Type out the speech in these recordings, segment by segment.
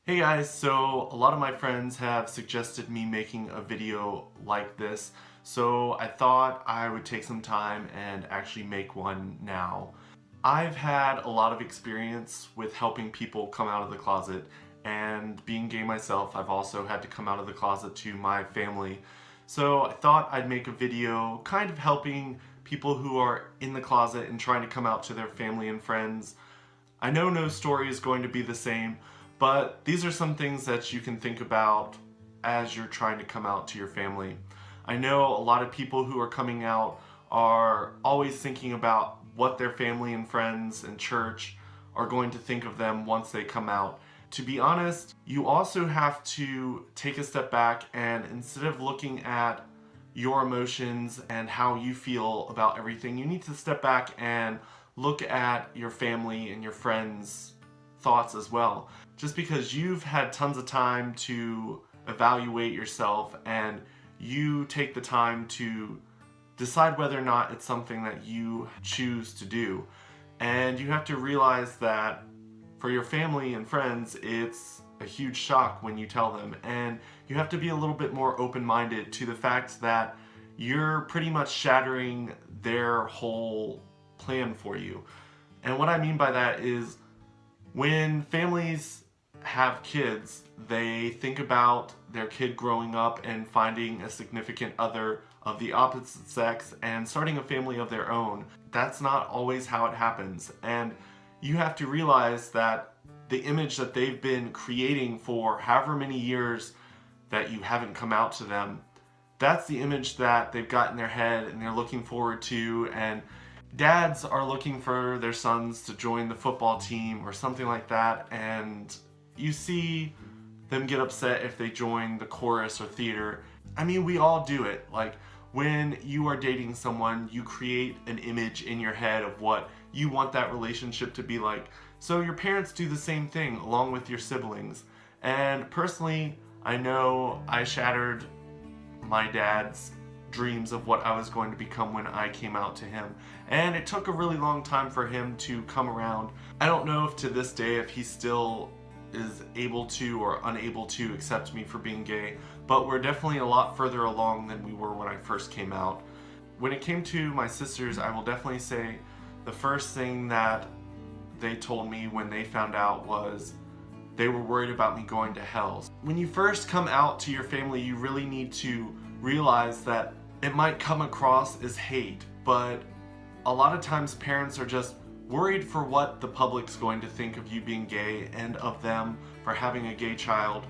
Hey guys, so a lot of my friends have suggested me making a video like this, so I thought I would take some time and actually make one now. I've had a lot of experience with helping people come out of the closet, and being gay myself, I've also had to come out of the closet to my family. So I thought I'd make a video kind of helping people who are in the closet and trying to come out to their family and friends. I know no story is going to be the same, but these are some things that you can think about as you're trying to come out to your family. I know a lot of people who are coming out are always thinking about what their family and friends and church are going to think of them once they come out. To be honest, you also have to take a step back and instead of looking at your emotions and how you feel about everything, you need to step back and look at your family and your friends' thoughts as well. Just because you've had tons of time to evaluate yourself and you take the time to decide whether or not it's something that you choose to do. And you have to realize that for your family and friends, it's a huge shock when you tell them. And you have to be a little bit more open-minded to the fact that you're pretty much shattering their whole plan for you. And what I mean by that is when families have kids, they think about their kid growing up and finding a significant other of the opposite sex and starting a family of their own. That's not always how it happens. And you have to realize that the image that they've been creating for however many years that you haven't come out to them, that's the image that they've got in their head and they're looking forward to. And dads are looking for their sons to join the football team or something like that, and you see them get upset if they join the chorus or theater. I mean, we all do it. Like, when you are dating someone, you create an image in your head of what you want that relationship to be like. So your parents do the same thing along with your siblings. And personally, I know I shattered my dad's dreams of what I was going to become when I came out to him. And it took a really long time for him to come around. I don't know if to this day if he still is able to or unable to accept me for being gay, but we're definitely a lot further along than we were when I first came out. When it came to my sisters, I will definitely say the first thing that they told me when they found out was they were worried about me going to hell. When you first come out to your family, you really need to realize that it might come across as hate, but a lot of times parents are just worried for what the public's going to think of you being gay and of them for having a gay child.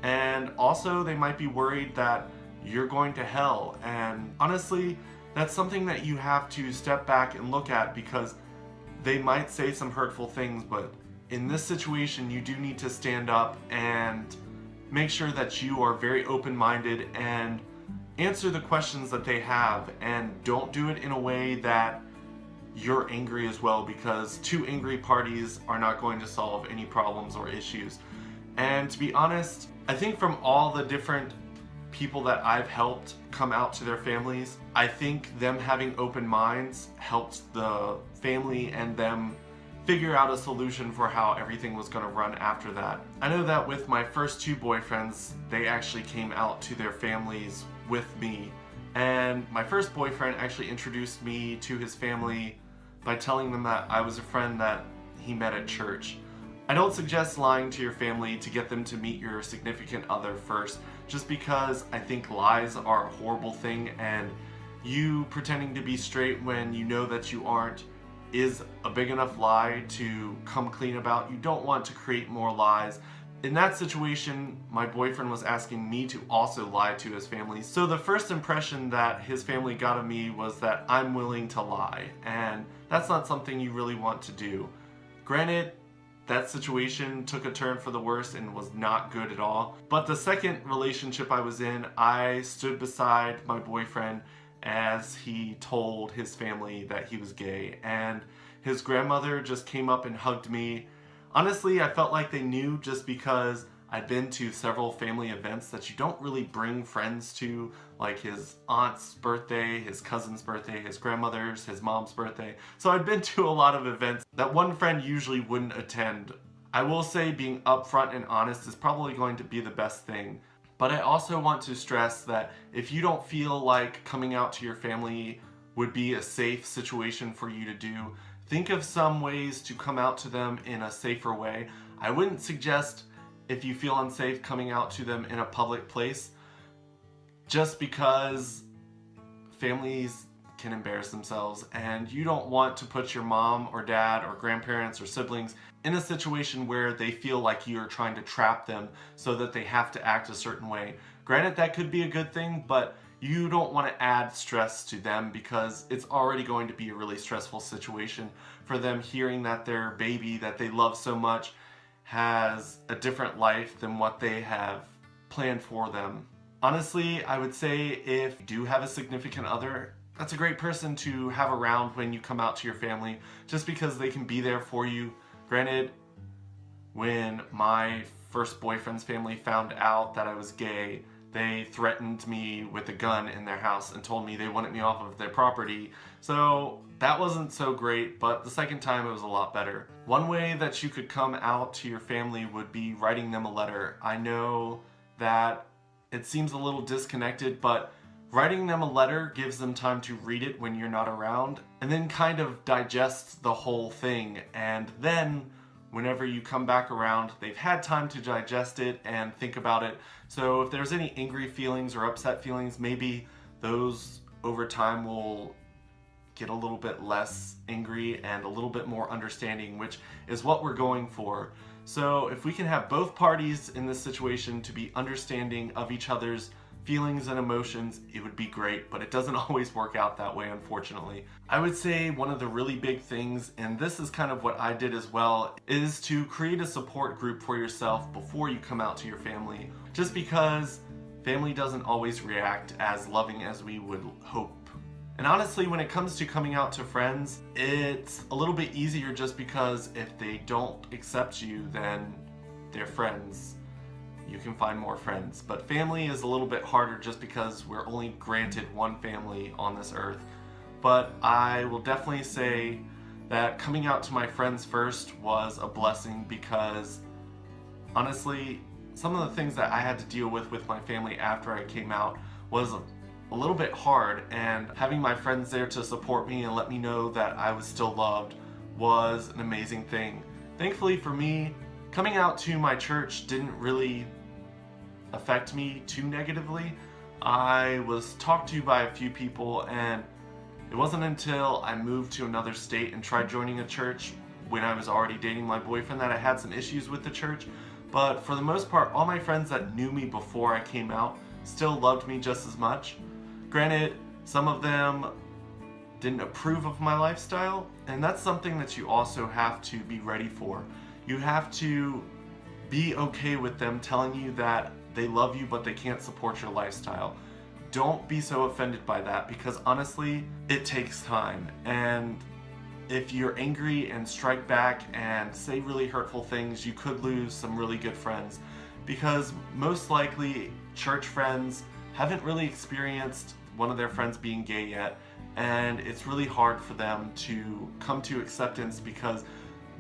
And also they might be worried that you're going to hell. And honestly, that's something that you have to step back and look at, because they might say some hurtful things, but in this situation you do need to stand up and make sure that you are very open-minded and answer the questions that they have, and don't do it in a way that you're angry as well, because two angry parties are not going to solve any problems or issues. And to be honest, I think from all the different people that I've helped come out to their families, I think them having open minds helped the family and them figure out a solution for how everything was going to run after that. I know that with my first two boyfriends, they actually came out to their families with me. And my first boyfriend actually introduced me to his family by telling them that I was a friend that he met at church. I don't suggest lying to your family to get them to meet your significant other first, just because I think lies are a horrible thing, and you pretending to be straight when you know that you aren't is a big enough lie to come clean about. You don't want to create more lies. In that situation, my boyfriend was asking me to also lie to his family. So the first impression that his family got of me was that I'm willing to lie, and that's not something you really want to do. Granted, that situation took a turn for the worse and was not good at all. But the second relationship I was in, I stood beside my boyfriend as he told his family that he was gay, and his grandmother just came up and hugged me. Honestly, I felt like they knew, just because I'd been to several family events that you don't really bring friends to, like his aunt's birthday, his cousin's birthday, his grandmother's, his mom's birthday. So I'd been to a lot of events that one friend usually wouldn't attend. I will say being upfront and honest is probably going to be the best thing. But I also want to stress that if you don't feel like coming out to your family would be a safe situation for you to do, think of some ways to come out to them in a safer way. I wouldn't suggest, if you feel unsafe, coming out to them in a public place, just because families can embarrass themselves and you don't want to put your mom or dad or grandparents or siblings in a situation where they feel like you're trying to trap them so that they have to act a certain way. Granted, that could be a good thing, but you don't want to add stress to them because it's already going to be a really stressful situation for them hearing that their baby that they love so much has a different life than what they have planned for them. Honestly, I would say if you do have a significant other, that's a great person to have around when you come out to your family, just because they can be there for you. Granted, when my first boyfriend's family found out that I was gay, they threatened me with a gun in their house and told me they wanted me off of their property. So that wasn't so great, but the second time it was a lot better. One way that you could come out to your family would be writing them a letter. I know that it seems a little disconnected, but writing them a letter gives them time to read it when you're not around and then kind of digest the whole thing. And then whenever you come back around, they've had time to digest it and think about it. So if there's any angry feelings or upset feelings, maybe those over time will get a little bit less angry and a little bit more understanding, which is what we're going for. So if we can have both parties in this situation to be understanding of each other's feelings and emotions, it would be great, but it doesn't always work out that way, unfortunately. I would say one of the really big things, and this is kind of what I did as well, is to create a support group for yourself before you come out to your family, just because family doesn't always react as loving as we would hope. And honestly, when it comes to coming out to friends, it's a little bit easier just because if they don't accept you, then they're friends. You can find more friends. But family is a little bit harder just because we're only granted one family on this earth. But I will definitely say that coming out to my friends first was a blessing because honestly, some of the things that I had to deal with my family after I came out was a little bit hard, and having my friends there to support me and let me know that I was still loved was an amazing thing. Thankfully for me, coming out to my church didn't really affect me too negatively. I was talked to by a few people, and it wasn't until I moved to another state and tried joining a church when I was already dating my boyfriend that I had some issues with the church. But for the most part, all my friends that knew me before I came out still loved me just as much. Granted, some of them didn't approve of my lifestyle, and that's something that you also have to be ready for. You have to be okay with them telling you that they love you but they can't support your lifestyle. Don't be so offended by that, because honestly, it takes time. And if you're angry and strike back and say really hurtful things, you could lose some really good friends, because most likely church friends haven't really experienced one of their friends being gay yet, and it's really hard for them to come to acceptance because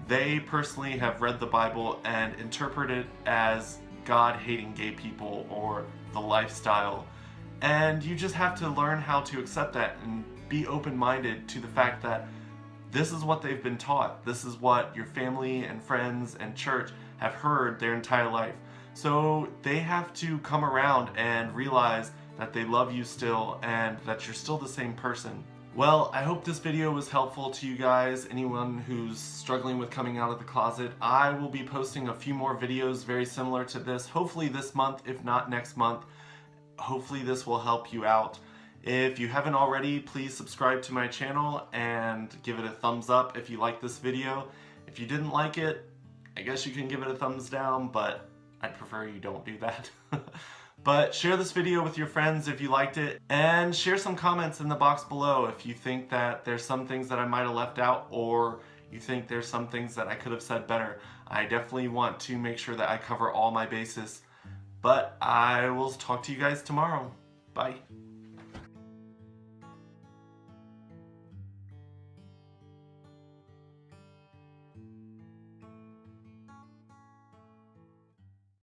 they personally have read the Bible and interpret it as God hating gay people or the lifestyle. And you just have to learn how to accept that and be open-minded to the fact that this is what they've been taught. This is what your family and friends and church have heard their entire life. So they have to come around and realize that they love you still and that you're still the same person. Well, I hope this video was helpful to you guys, anyone who's struggling with coming out of the closet. I will be posting a few more videos very similar to this, hopefully this month, if not next month. Hopefully this will help you out. If you haven't already, please subscribe to my channel and give it a thumbs up if you like this video. If you didn't like it, I guess you can give it a thumbs down, but I'd prefer you don't do that. But share this video with your friends if you liked it, and share some comments in the box below if you think that there's some things that I might have left out, or you think there's some things that I could have said better. I definitely want to make sure that I cover all my bases. But I will talk to you guys tomorrow. Bye.